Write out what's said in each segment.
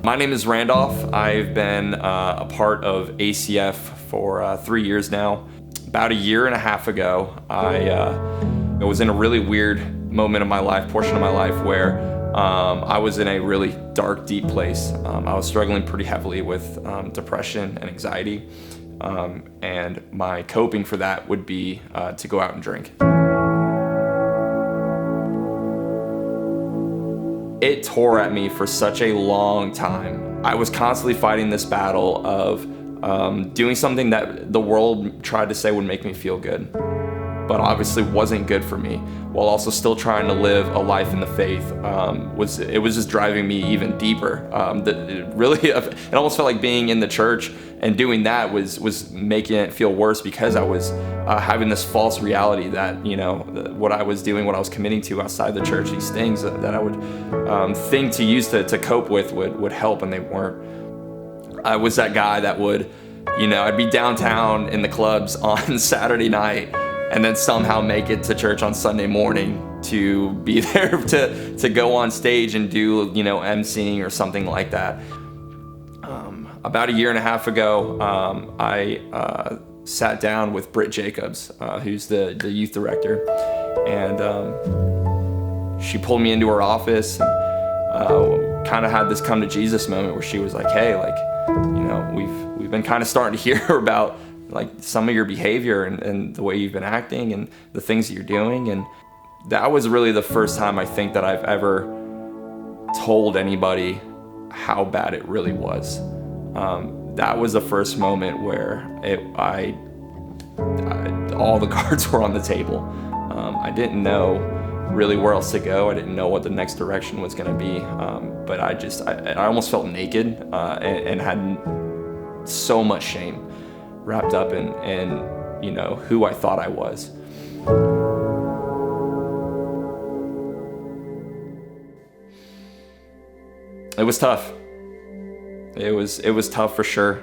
My name is Randolph. I've been a part of ACF for 3 years now. About a year and a half ago, I was in a really weird moment of my life, portion of my life, where I was in a really dark, deep place. I was struggling pretty heavily with depression and anxiety, and my coping for that would be to go out and drink. It tore at me for such a long time. I was constantly fighting this battle of doing something that the world tried to say would make me feel good, but obviously wasn't good for me, while also still trying to live a life in the faith. It was just driving me even deeper. It almost felt like being in the church and doing that was making it feel worse, because I was having this false reality that, what I was doing, what I was committing to outside the church, these things that I would think to use to cope with would help, and they weren't. I was that guy that would, I'd be downtown in the clubs on Saturday night and then somehow make it to church on Sunday morning to be there to go on stage and do, emceeing or something like that. About a year and a half ago, I sat down with Britt Jacobs, who's the youth director, and she pulled me into her office and kind of had this come to Jesus moment where she was like, hey, we've been kind of starting to hear about some of your behavior and the way you've been acting and the things that you're doing. And that was really the first time I think that I've ever told anybody how bad it really was. That was the first moment where all the cards were on the table. I didn't know really where else to go. I didn't know what the next direction was going to be. But I almost felt naked and had so much shame wrapped up in who I thought I was. It was tough. It was tough for sure.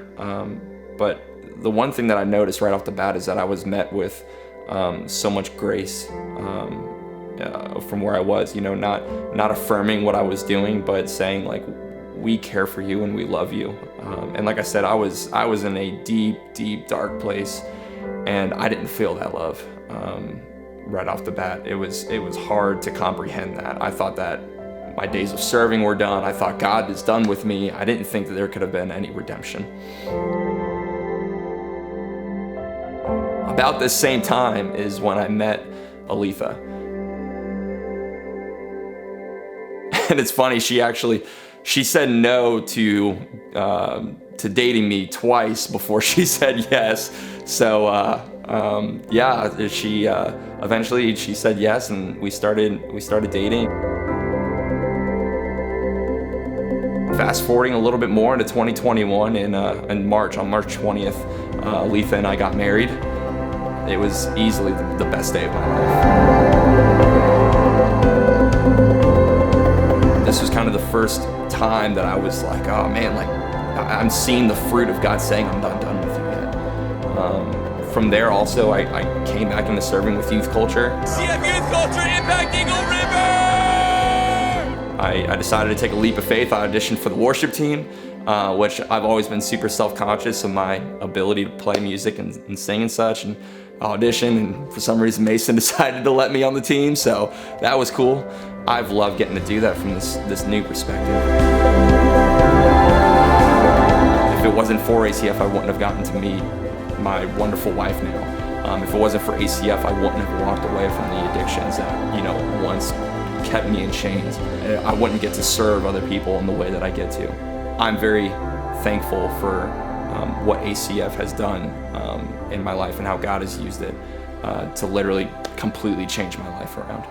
But the one thing that I noticed right off the bat is that I was met with so much grace from where I was. Not affirming what I was doing, but saying we care for you and we love you. And like I said, I was in a deep, deep, dark place, and I didn't feel that love right off the bat. It was hard to comprehend that. I thought that my days of serving were done. I thought God is done with me. I didn't think that there could have been any redemption. About this same time is when I met Aletha. And it's funny, she said no to dating me twice before she said yes. So she eventually she said yes, and we started dating. Fast forwarding a little bit more into 2021, in March, on March 20th, Aletha and I got married. It was easily the best day of my life. This was kind of the first time that I was like, oh man, I'm seeing the fruit of God saying I'm not done with you yet. From there also, I came back into serving with youth culture. CF Youth Culture Impact Eagle River! I decided to take a leap of faith. I auditioned for the worship team, which I've always been super self-conscious of my ability to play music and sing and such, and audition, and for some reason Mason decided to let me on the team, so that was cool. I've loved getting to do that from this new perspective. If it wasn't for ACF, I wouldn't have gotten to meet my wonderful wife now. If it wasn't for ACF, I wouldn't have walked away from the addictions that once kept me in chains. I wouldn't get to serve other people in the way that I get to. I'm very thankful for what ACF has done in my life and how God has used it to literally completely change my life around.